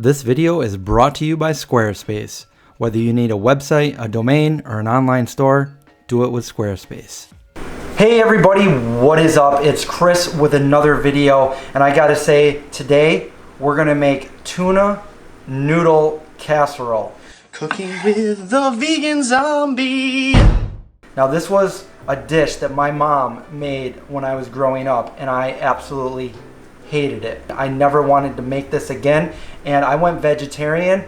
This video is brought to you by Squarespace. Whether you need a website, a domain, or an online store, do it with Squarespace. Hey everybody, what is up? It's Chris with another video, and I gotta say, today we're gonna make tuna noodle casserole. Cooking with the vegan zombie. Now this was a dish that my mom made when I was growing up, and I absolutely hated it. I never wanted to make this again, and I went vegetarian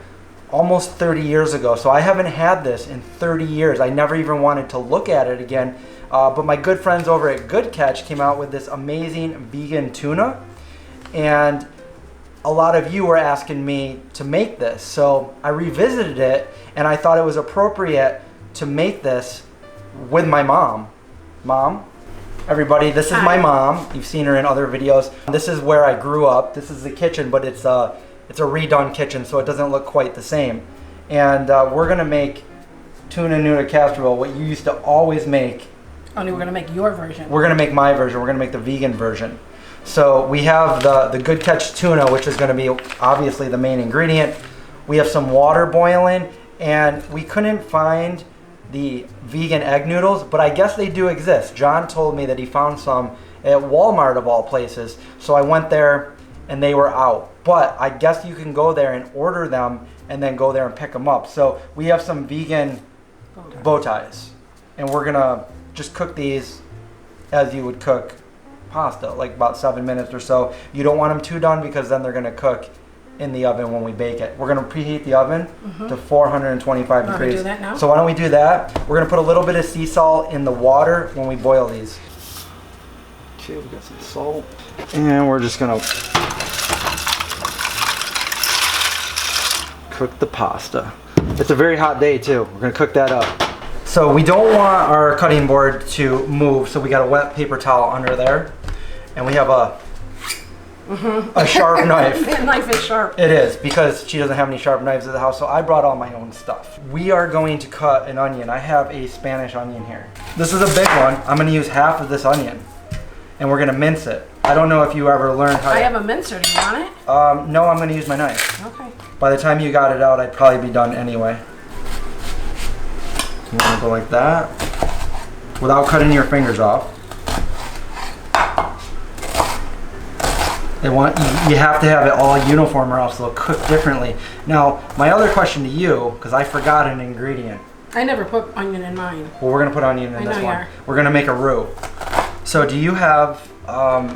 almost 30 years ago, so I haven't had this in 30 years. I never even wanted to look at it again, but my good friends over at Good Catch came out with this amazing vegan tuna, and a lot of you were asking me to make this, so I revisited it, and I thought it was appropriate to make this with my mom. Mom? Everybody, this is my mom. You've seen her in other videos. This is where I grew up. This is the kitchen, but it's a redone kitchen, so it doesn't look quite the same. And we're gonna make tuna noodle casserole, what you used to always make. Only we're gonna make your version. We're gonna make my version. We're gonna make the vegan version. So we have the Good Catch tuna, which is gonna be obviously the main ingredient. We have some water boiling, and we couldn't find the vegan egg noodles, but I guess they do exist. John told me that he found some at Walmart of all places, so I went there and they were out. But I guess you can go there and order them and then go there and pick them up. So we have some vegan bow ties, and we're gonna just cook these as you would cook pasta, like about 7 minutes or so. You don't want them too done because then they're gonna cook in the oven when we bake it. We're gonna preheat the oven to 425 degrees. Do that now? So why don't we do that? We're gonna put a little bit of sea salt in the water when we boil these. Okay, we got some salt. And we're just gonna cook the pasta. It's a very hot day too. We're gonna cook that up. So we don't want our cutting board to move, so we got a wet paper towel under there. And we have a sharp knife. That knife is sharp. It is, because she doesn't have any sharp knives at the house, so I brought all my own stuff. We are going to cut an onion. I have a Spanish onion here. This is a big one. I'm going to use half of this onion, and we're going to mince it. I don't know if you ever learned how I have a mincer. Do you want it? No, I'm going to use my knife. Okay. By the time you got it out, I'd probably be done anyway. So I'm going to go like that, without cutting your fingers off. You have to have it all uniform or else they'll cook differently. Now, my other question to you, because I forgot an ingredient. I never put onion in mine. Well, we're going to put onion in this one. We're going to make a roux. So do you have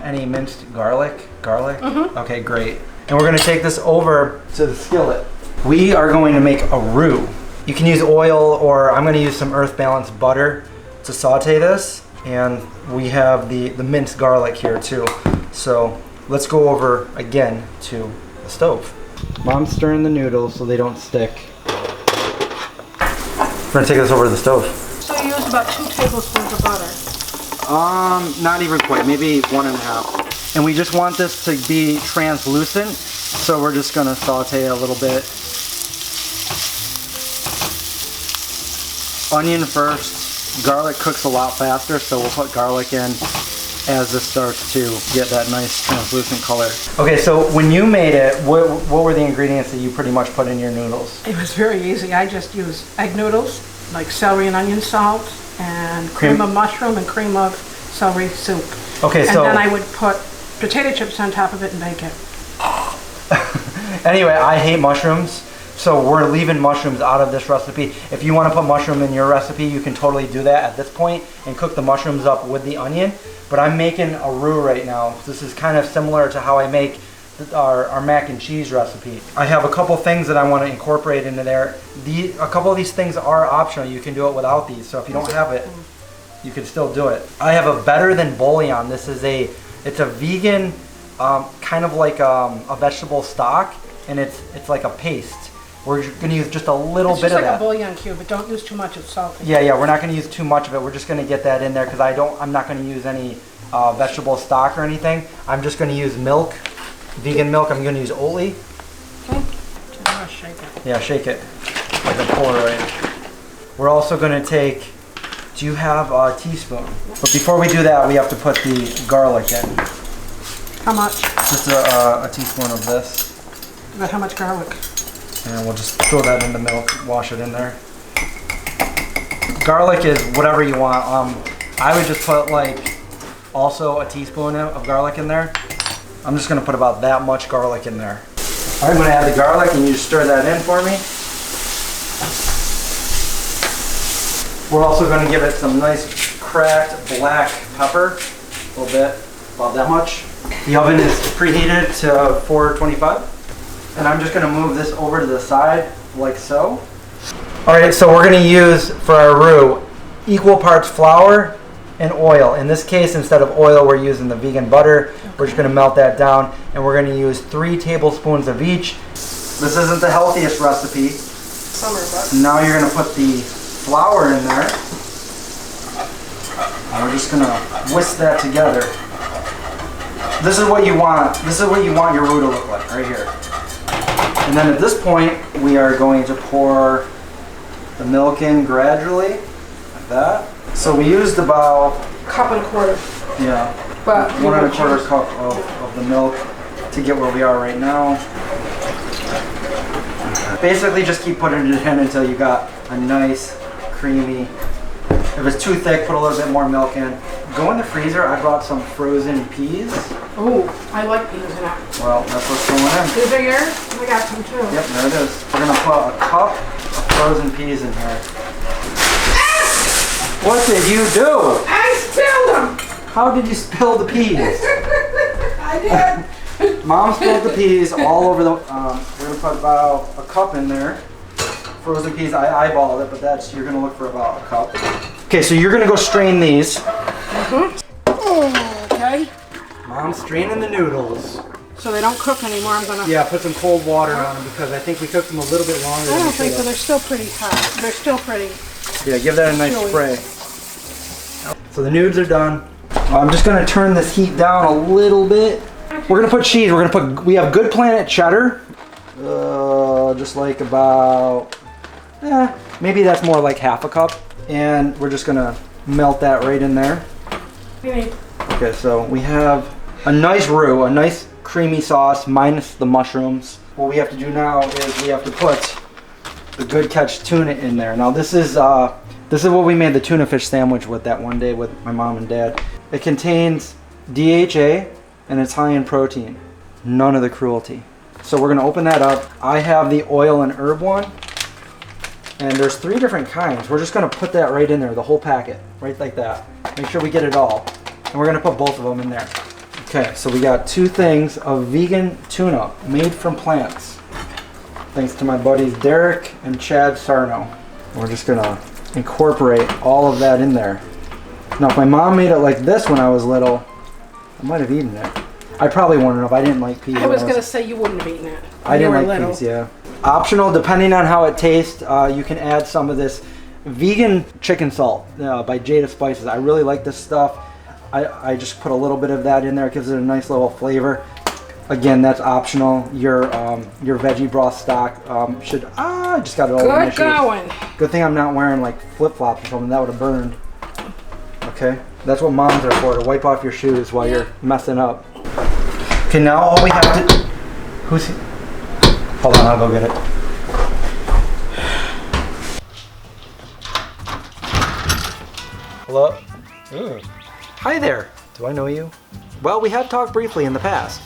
any minced garlic? Okay, great. And we're going to take this over to the skillet. We are going to make a roux. You can use oil, or I'm going to use some Earth Balance butter to saute this. And we have the minced garlic here too. So let's go over again to the stove. Mom's stirring the noodles so they don't stick. We're gonna take this over to the stove. So you use about 2 tablespoons of butter. Not even quite, maybe 1.5. And we just want this to be translucent, so we're just gonna saute it a little bit. Onion first. Garlic cooks a lot faster, so we'll put garlic in as this starts to get that nice translucent color. Okay, so when you made it, what were the ingredients that you pretty much put in your noodles? It was very easy. I just used egg noodles, like celery and onion salt, and cream of mushroom and cream of celery soup. Okay, so... And then I would put potato chips on top of it and bake it. Anyway, I hate mushrooms, so we're leaving mushrooms out of this recipe. If you want to put mushroom in your recipe, you can totally do that at this point and cook the mushrooms up with the onion. But I'm making a roux right now. This is kind of similar to how I make our mac and cheese recipe. I have a couple things that I want to incorporate into there. A couple of these things are optional. You can do it without these. So if you don't have it, you can still do it. I have a Better Than Bouillon. It's a vegan, kind of like a vegetable stock, and it's like a paste. We're going to use just a little bit of that. It's just like a bouillon cube, but don't use too much of salt. Yeah, we're not going to use too much of it. We're just going to get that in there because I'm not going to use any vegetable stock or anything. I'm just going to use milk, vegan milk. I'm going to use Oatly. Okay. So shake it. Yeah, shake it like a Polaroid. We're also going to take, do you have a teaspoon? But before we do that, we have to put the garlic in. How much? Just a teaspoon of this. About how much garlic? And we'll just throw that in the milk, wash it in there. Garlic is whatever you want. I would just put like also a teaspoon of garlic in there. I'm just gonna put about that much garlic in there. All right, I'm gonna add the garlic and you just stir that in for me. We're also gonna give it some nice cracked black pepper, a little bit, about that much. The oven is preheated to 425. And I'm just gonna move this over to the side like so. All right, so we're gonna use for our roux equal parts flour and oil. In this case, instead of oil, we're using the vegan butter. We're just gonna melt that down, and we're gonna use 3 tablespoons of each. This isn't the healthiest recipe. Summer, but. Now you're gonna put the flour in there. And we're just gonna whisk that together. This is what you want. This is what you want your roux to look like, right here. And then at this point, we are going to pour the milk in gradually, like that. So we used about... 1.25 cups. Yeah, But 1 1/4 cup of the milk to get where we are right now. Basically just keep putting it in until you got a nice, creamy... If it's too thick, put a little bit more milk in. Go in the freezer. I brought some frozen peas. Oh, I like peas in it. Well, that's what's going in. Is it yours? I got some too. Yep, there it is. We're gonna put a cup of frozen peas in here. What did you do? I spilled them! How did you spill the peas? I did. Mom spilled the peas all over the, we're gonna put about a cup in there. Frozen peas, I eyeballed it, but that's, you're gonna look for about a cup. Okay, so you're gonna go strain these. Okay. Mom's straining the noodles. So they don't cook anymore, I'm gonna... Yeah, put some cold water on them because I think we cooked them a little bit longer I than don't we think so, should they're still pretty hot. They're still pretty... Yeah, give that a nice Chili. spray. So the noodles are done. I'm just gonna turn this heat down a little bit. We're gonna put cheese. We have Good Planet cheddar. Just like about, maybe that's more like half a cup. And we're just gonna melt that right in there. Okay, so we have a nice roux, a nice creamy sauce minus the mushrooms. What we have to do now is we have to put the Good Catch tuna in there. Now this is what we made the tuna fish sandwich with that one day with my mom and dad. It contains DHA and it's high in protein. None of the cruelty. So we're gonna open that up. I have the oil and herb one. And there's 3 different kinds. We're just gonna put that right in there, the whole packet, right like that. Make sure we get it all. And we're gonna put both of them in there. Okay, so we got 2 things of vegan tuna made from plants. Thanks to my buddies Derek and Chad Sarno. We're just gonna incorporate all of that in there. Now if my mom made it like this when I was little, I might have eaten it. I probably wouldn't have. I didn't like peas. I was gonna say you wouldn't have eaten it. I didn't like peas, yeah. Optional, depending on how it tastes, you can add some of this vegan chicken salt by Jada Spices. I really like this stuff. I just put a little bit of that in there. It gives it a nice little flavor. Again, that's optional. Your veggie broth stock should. I just got it all. Good going. Good thing I'm not wearing like flip flops or something. That would have burned. Okay, that's what moms are for, to wipe off your shoes while you're messing up. Okay, now all we have to. Who's? Hold on, I'll go get it. Hello? Ooh. Hi there. Do I know you? Well, we have talked briefly in the past.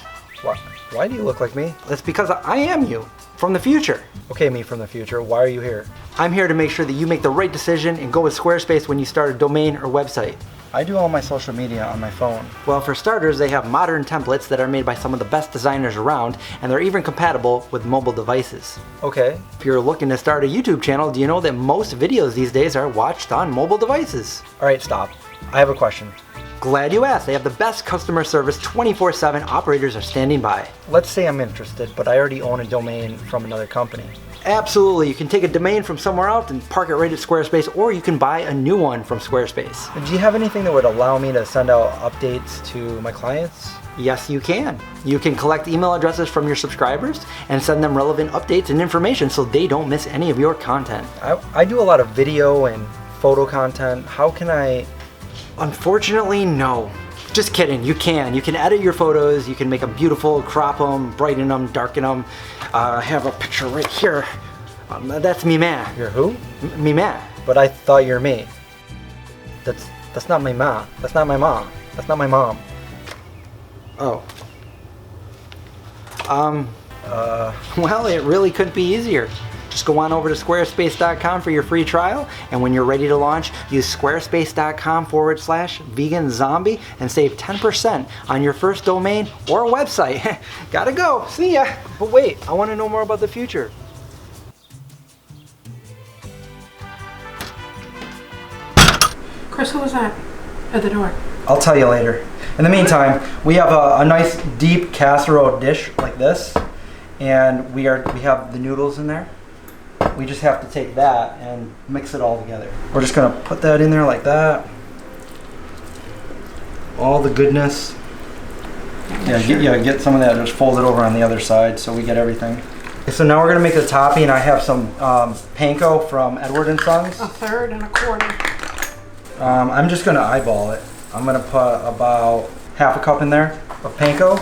Why do you look like me? That's because I am you. From the future. Okay, me from the future, why are you here? I'm here to make sure that you make the right decision and go with Squarespace when you start a domain or website. I do all my social media on my phone. Well, for starters, they have modern templates that are made by some of the best designers around, and they're even compatible with mobile devices. Okay. If you're looking to start a YouTube channel, do you know that most videos these days are watched on mobile devices? All right, stop. I have a question. Glad you asked. They have the best customer service 24/7. Operators are standing by. Let's say I'm interested, but I already own a domain from another company. Absolutely. You can take a domain from somewhere else and park it right at Squarespace, or you can buy a new one from Squarespace. Do you have anything that would allow me to send out updates to my clients? Yes, you can. You can collect email addresses from your subscribers and send them relevant updates and information so they don't miss any of your content. I do a lot of video and photo content. How can I... Unfortunately, no. Just kidding, you can. You can edit your photos, you can make them beautiful, crop them, brighten them, darken them. I have a picture right here. That's me ma. You're who? Me ma. But I thought you're me. That's not my ma. That's not my mom. That's not my mom. Oh. Well, it really couldn't be easier. Just go on over to squarespace.com for your free trial, and when you're ready to launch, use squarespace.com/VeganZombie and save 10% on your first domain or website. Gotta go. See ya. But wait, I want to know more about the future. Chris, who was that at the door? I'll tell you later. In the meantime, we have a nice deep casserole dish like this, and we have the noodles in there. We just have to take that and mix it all together. We're just gonna put that in there like that. All the goodness. Get some of that. Just fold it over on the other side so we get everything. Okay, so now we're gonna make the topping. I have some panko from Edward & Sons. 1/3 and 1/4. I'm just gonna eyeball it. I'm gonna put about half a cup in there of panko.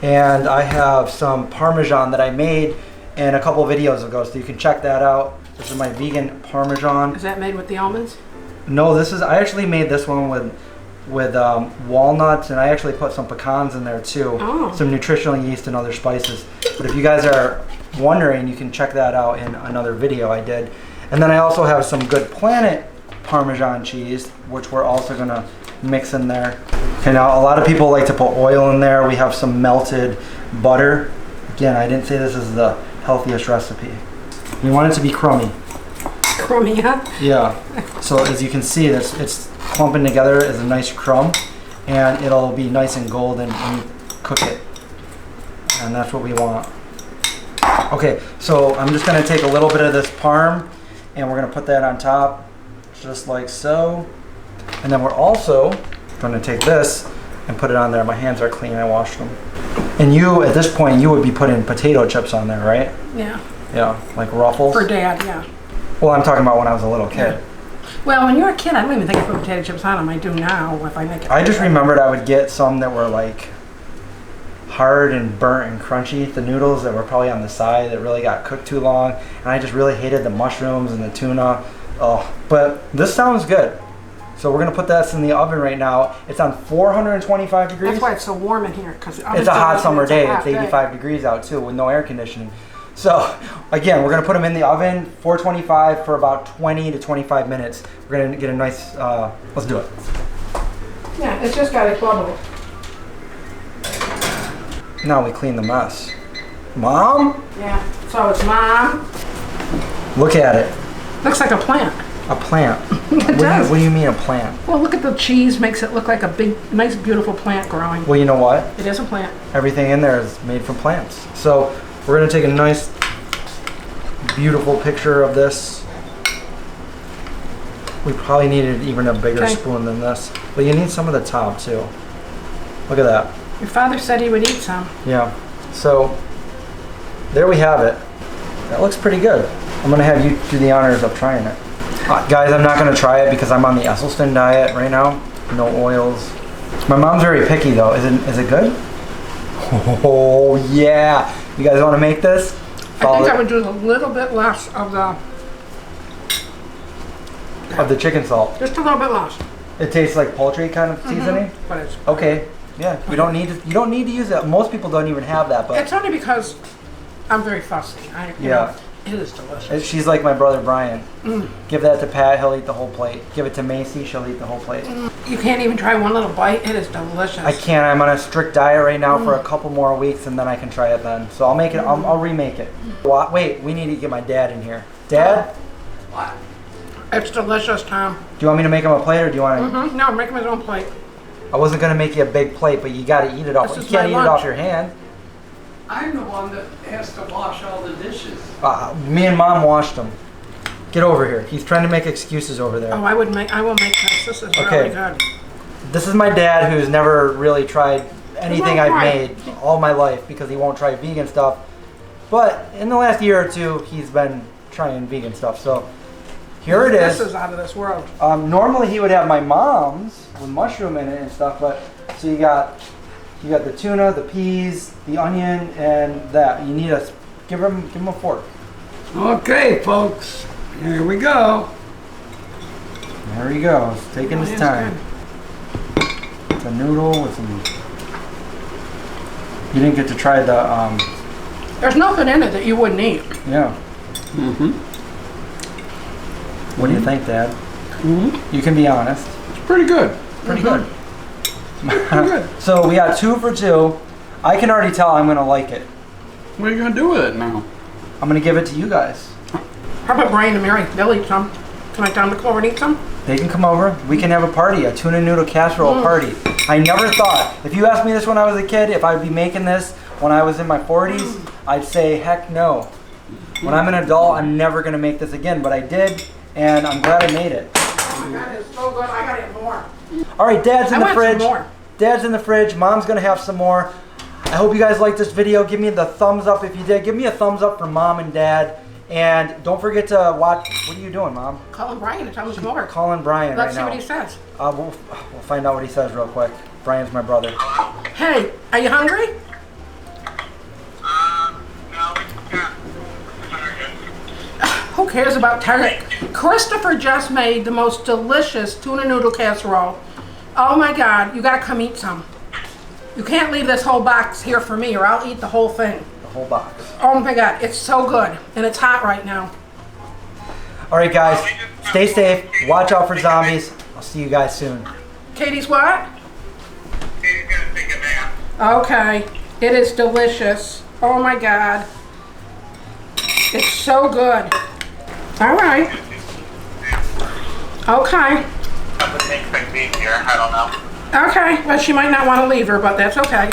And I have some Parmesan that I made in a couple videos ago, so you can check that out. This is my vegan Parmesan. Is that made with the almonds? No, I actually made this one with walnuts, and I actually put some pecans in there too. Oh. Some nutritional yeast and other spices. But if you guys are wondering, you can check that out in another video I did. And then I also have some Good Planet Parmesan cheese, which we're also gonna mix in there. Okay, now a lot of people like to put oil in there. We have some melted butter. Again, I didn't say this is the healthiest recipe. You want it to be crummy. Crummy, huh? Yeah. So as you can see, it's clumping together as a nice crumb, and it'll be nice and golden when you cook it. And that's what we want. Okay, so I'm just gonna take a little bit of this parm, and we're gonna put that on top, just like so. And then we're also gonna take this and put it on there. My hands are clean, I washed them. And you, at this point, you would be putting potato chips on there, right? Yeah. Yeah, like Ruffles? For Dad, yeah. Well, I'm talking about when I was a little kid. Well, when you were a kid, I don't even think I put potato chips on them. I do now if I make it. I just remembered I would get some that were like hard and burnt and crunchy. The noodles that were probably on the side that really got cooked too long. And I just really hated the mushrooms and the tuna. Oh, but this sounds good. So we're gonna put this in the oven right now. It's on 425 degrees. That's why it's so warm in here. Cause it's a hot summer day. It's 85 degrees out too with no air conditioning. So again, we're gonna put them in the oven, 425 for about 20 to 25 minutes. We're gonna get a nice, let's do it. Yeah, it's just got a bubble. Now we clean the mess. Mom? Yeah, so it's Mom. Look at it. Looks like a plant. A plant? It does. What do you mean a plant? Well, look at the cheese, makes it look like a big, nice, beautiful plant growing. Well, you know what? It is a plant. Everything in there is made from plants. So we're gonna take a nice, beautiful picture of this. We probably needed even a bigger spoon than this. But you need some of the top too. Look at that. Your father said he would eat some. Yeah. So there we have it. That looks pretty good. I'm gonna have you do the honors of trying it. Guys, I'm not gonna try it because I'm on the Esselstyn diet right now. No oils. My mom's very picky though. Is it good? Oh yeah. You guys wanna make this? I think I would do a little bit less of the chicken salt. Just a little bit less. It tastes like poultry kind of seasoning? But it's okay. Yeah. You don't need to use it. Most people don't even have that, but it's only because I'm very fussy. You know, it is delicious. She's like my brother Brian. Give that to Pat, he'll eat the whole plate. Give it to Macy, she'll eat the whole plate. You can't even try one little bite. It is delicious. I can't. I'm on a strict diet right now for a couple more weeks, and then I can try it then. So I'll make it. I'll remake it. Wait, we need to get my dad in here. Dad? What? It's delicious, Tom. Do you want me to make him a plate, or do you want to? No, make him his own plate. I wasn't gonna make you a big plate, but you got to eat it off. You can't eat it off your hand. I'm the one that has to wash all the dishes. Me and Mom washed them. Get over here. He's trying to make excuses over there. Oh, I will make this. This is really good. This is my dad, who's never really tried anything I've made all my life because he won't try vegan stuff. But in the last year or two, he's been trying vegan stuff. So here it is. This is out of this world. Normally he would have my mom's with mushroom in it and stuff, but So you got the tuna, the peas, the onion, and that. You need a give him a fork. Okay, folks, here we go. There he goes, taking his time. The noodle with some. You didn't get to try the. There's nothing in it that you wouldn't eat. Yeah. What do you think, Dad? You can be honest. It's pretty good. Pretty good. Pretty good. So we got 2 for 2. I can already tell I'm gonna like it. What are you gonna do with it now? I'm gonna give it to you guys. How about Brian and Mary? They'll eat some. Can I tell them to come over and eat some? They can come over. We can have a party, a tuna noodle casserole party. I never thought, if you asked me this when I was a kid, if I'd be making this when I was in my 40s, I'd say heck no. When I'm an adult, I'm never gonna make this again, but I did, and I'm glad I made it. Oh my God, it's so good. I gotta eat more. All right, Dad's in the fridge. Some more. Dad's in the fridge. Mom's gonna have some more. I hope you guys liked this video. Give me the thumbs up if you did. Give me a thumbs up for Mom and Dad. And don't forget to watch. What are you doing, Mom? Calling Brian to tell him some more. Calling Brian Let's right now. see what he says. We'll find out what he says real quick. Brian's my brother. Hey, are you hungry? No, Who cares about Target? Christopher just made the most delicious tuna noodle casserole. Oh my God, you gotta come eat some. You can't leave this whole box here for me or I'll eat the whole thing. The whole box. Oh my God, it's so good. And it's hot right now. All right, guys. Stay safe. Watch out for zombies. I'll see you guys soon. Katie's what? Katie's gonna take a nap. Okay, it is delicious. Oh my God. It's so good. All right. Okay. That would make things easier. I don't know. Okay, well she might not want to leave her, but that's okay.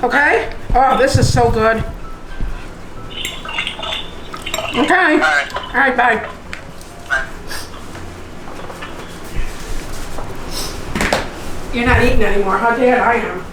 Okay? Oh, this is so good. Okay. All right, bye. Bye. You're not eating anymore, huh, Dad? I am.